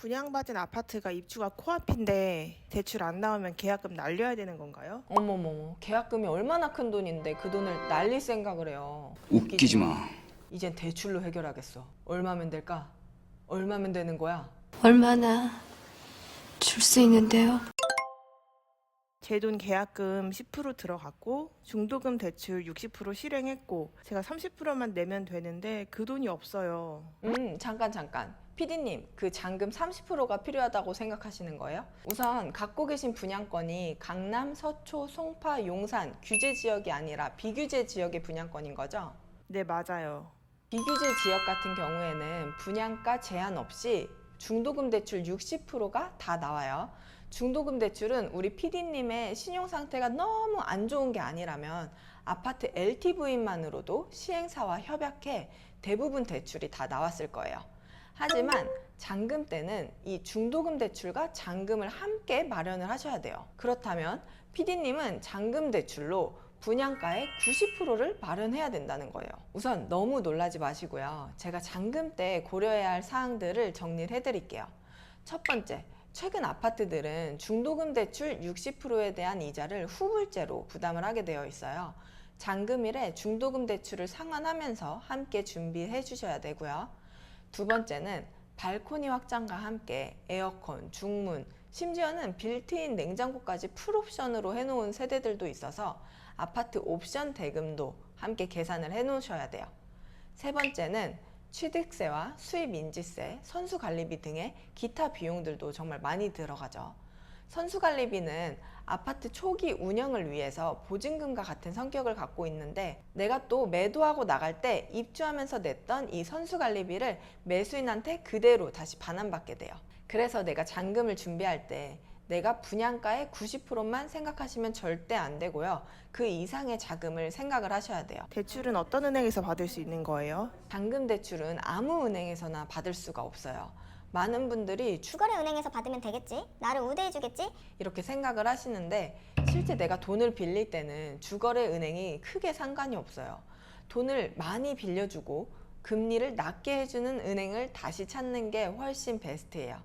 분양받은 아파트가 입주가 코앞인데 대출 안 나오면 계약금 날려야 되는 건가요? 어머머머, 계약금이 얼마나 큰 돈인데 그 돈을 날릴 생각을 해요. 웃기지 마. 이젠 대출로 해결하겠어. 얼마면 될까? 얼마면 되는 거야? 얼마나 줄 수 있는데요? 제 돈 계약금 10% 들어갔고 중도금 대출 60% 실행했고 제가 30%만 내면 되는데 그 돈이 없어요. 잠깐. PD님, 그 잔금 30%가 필요하다고 생각하시는 거예요? 우선 갖고 계신 분양권이 강남, 서초, 송파, 용산 규제 지역이 아니라 비규제 지역의 분양권인 거죠? 네, 맞아요. 비규제 지역 같은 경우에는 분양가 제한 없이 중도금 대출 60%가 다 나와요. 중도금 대출은 우리 PD님의 신용 상태가 너무 안 좋은 게 아니라면 아파트 LTV만으로도 시행사와 협약해 대부분 대출이 다 나왔을 거예요. 하지만 잔금 때는 이 중도금 대출과 잔금을 함께 마련을 하셔야 돼요. 그렇다면 PD님은 잔금 대출로 분양가의 90%를 마련해야 된다는 거예요. 우선 너무 놀라지 마시고요. 제가 잔금 때 고려해야 할 사항들을 정리를 해드릴게요. 첫 번째, 최근 아파트들은 중도금 대출 60%에 대한 이자를 후불제로 부담을 하게 되어 있어요. 잔금일에 중도금 대출을 상환하면서 함께 준비해 주셔야 되고요. 두 번째는 발코니 확장과 함께 에어컨, 중문, 심지어는 빌트인 냉장고까지 풀옵션으로 해놓은 세대들도 있어서 아파트 옵션 대금도 함께 계산을 해놓으셔야 돼요. 세 번째는 취득세와 수입인지세, 선수관리비 등의 기타 비용들도 정말 많이 들어가죠. 선수관리비는 아파트 초기 운영을 위해서 보증금과 같은 성격을 갖고 있는데 내가 또 매도하고 나갈 때 입주하면서 냈던 이 선수관리비를 매수인한테 그대로 다시 반환받게 돼요. 그래서 내가 잔금을 준비할 때 내가 분양가의 90%만 생각하시면 절대 안 되고요. 그 이상의 자금을 생각을 하셔야 돼요. 대출은 어떤 은행에서 받을 수 있는 거예요? 잔금 대출은 아무 은행에서나 받을 수가 없어요. 많은 분들이 주거래 은행에서 받으면 되겠지? 나를 우대해주겠지? 이렇게 생각을 하시는데 실제 내가 돈을 빌릴 때는 주거래 은행이 크게 상관이 없어요. 돈을 많이 빌려주고 금리를 낮게 해주는 은행을 다시 찾는 게 훨씬 베스트예요.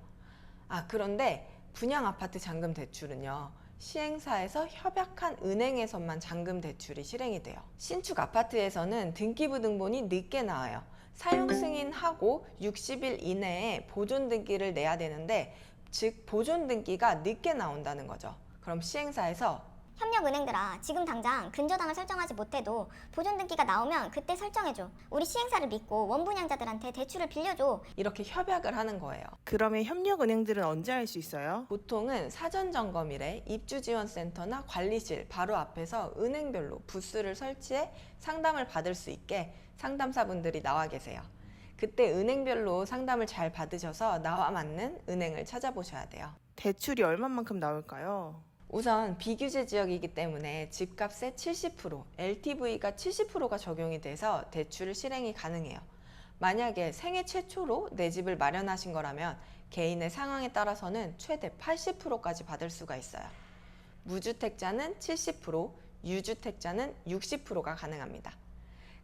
그런데 분양 아파트 잔금 대출은요, 시행사에서 협약한 은행에서만 잔금 대출이 실행이 돼요. 신축 아파트에서는 등기부등본이 늦게 나와요. 사용 승인하고 60일 이내에 보존 등기를 내야 되는데, 즉 보존 등기가 늦게 나온다는 거죠. 그럼 시행사에서 협력은행들아, 지금 당장 근저당을 설정하지 못해도 보존 등기가 나오면 그때 설정해줘. 우리 시행사를 믿고 원분양자들한테 대출을 빌려줘. 이렇게 협약을 하는 거예요. 그러면 협력은행들은 언제 할 수 있어요? 보통은 사전점검일에 입주지원센터나 관리실 바로 앞에서 은행별로 부스를 설치해 상담을 받을 수 있게 상담사분들이 나와 계세요. 그때 은행별로 상담을 잘 받으셔서 나와 맞는 은행을 찾아보셔야 돼요. 대출이 얼마만큼 나올까요? 우선 비규제 지역이기 때문에 집값의 70%, LTV가 70%가 적용이 돼서 대출을 실행이 가능해요. 만약에 생애 최초로 내 집을 마련하신 거라면 개인의 상황에 따라서는 최대 80%까지 받을 수가 있어요. 무주택자는 70%, 유주택자는 60%가 가능합니다.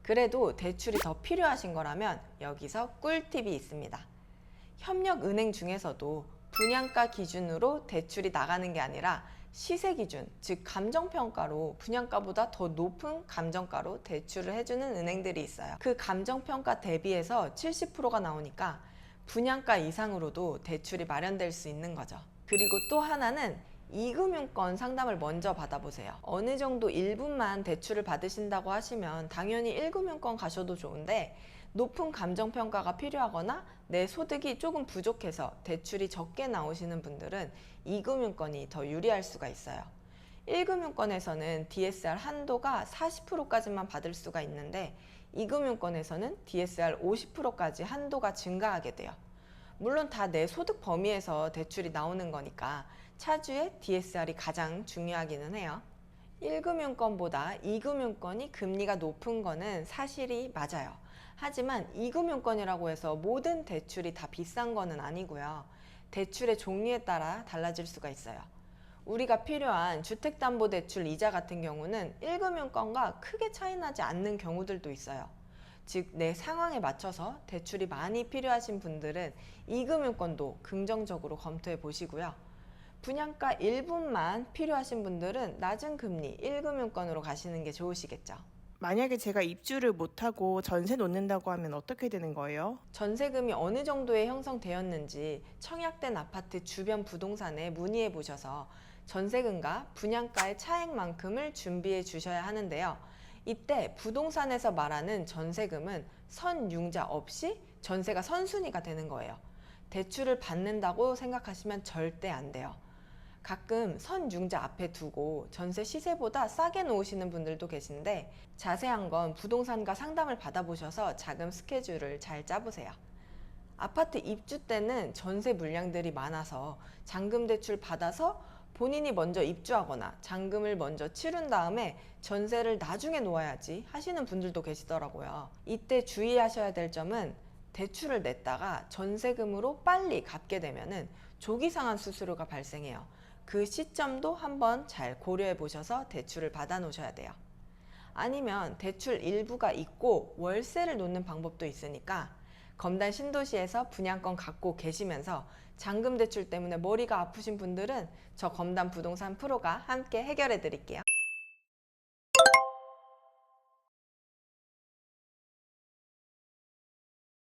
그래도 대출이 더 필요하신 거라면 여기서 꿀팁이 있습니다. 협력은행 중에서도 분양가 기준으로 대출이 나가는 게 아니라 시세 기준, 즉 감정평가로 분양가보다 더 높은 감정가로 대출을 해주는 은행들이 있어요. 그 감정평가 대비해서 70%가 나오니까 분양가 이상으로도 대출이 마련될 수 있는 거죠. 그리고 또 하나는 이금융권 상담을 먼저 받아보세요. 어느 정도 일부만 대출을 받으신다고 하시면 당연히 1금융권 가셔도 좋은데, 높은 감정평가가 필요하거나 내 소득이 조금 부족해서 대출이 적게 나오시는 분들은 2금융권이 더 유리할 수가 있어요. 1금융권에서는 DSR 한도가 40%까지만 받을 수가 있는데 2금융권에서는 DSR 50%까지 한도가 증가하게 돼요. 물론 다 내 소득 범위에서 대출이 나오는 거니까 차주의 DSR이 가장 중요하기는 해요. 1금융권보다 2금융권이 금리가 높은 거는 사실이 맞아요. 하지만 2금융권이라고 해서 모든 대출이 다 비싼 거는 아니고요. 대출의 종류에 따라 달라질 수가 있어요. 우리가 필요한 주택담보대출 이자 같은 경우는 1금융권과 크게 차이 나지 않는 경우들도 있어요. 즉 내 상황에 맞춰서 대출이 많이 필요하신 분들은 이금융권도 긍정적으로 검토해 보시고요. 분양가 일부만 필요하신 분들은 낮은 금리 1금융권으로 가시는 게 좋으시겠죠. 만약에 제가 입주를 못하고 전세 놓는다고 하면 어떻게 되는 거예요? 전세금이 어느 정도에 형성되었는지 청약된 아파트 주변 부동산에 문의해 보셔서 전세금과 분양가의 차액만큼을 준비해 주셔야 하는데요. 이때 부동산에서 말하는 전세금은 선융자 없이 전세가 선순위가 되는 거예요. 대출을 받는다고 생각하시면 절대 안 돼요. 가끔 선융자 앞에 두고 전세 시세보다 싸게 놓으시는 분들도 계신데 자세한 건 부동산과 상담을 받아보셔서 자금 스케줄을 잘 짜보세요. 아파트 입주 때는 전세 물량들이 많아서 잔금 대출 받아서 본인이 먼저 입주하거나 잔금을 먼저 치른 다음에 전세를 나중에 놓아야지 하시는 분들도 계시더라고요. 이때 주의하셔야 될 점은 대출을 냈다가 전세금으로 빨리 갚게 되면은 조기 상환 수수료가 발생해요. 그 시점도 한번 잘 고려해 보셔서 대출을 받아 놓으셔야 돼요. 아니면 대출 일부가 있고 월세를 놓는 방법도 있으니까 검단 신도시에서 분양권 갖고 계시면서 잔금 대출 때문에 머리가 아프신 분들은 저 검단 부동산 프로가 함께 해결해 드릴게요.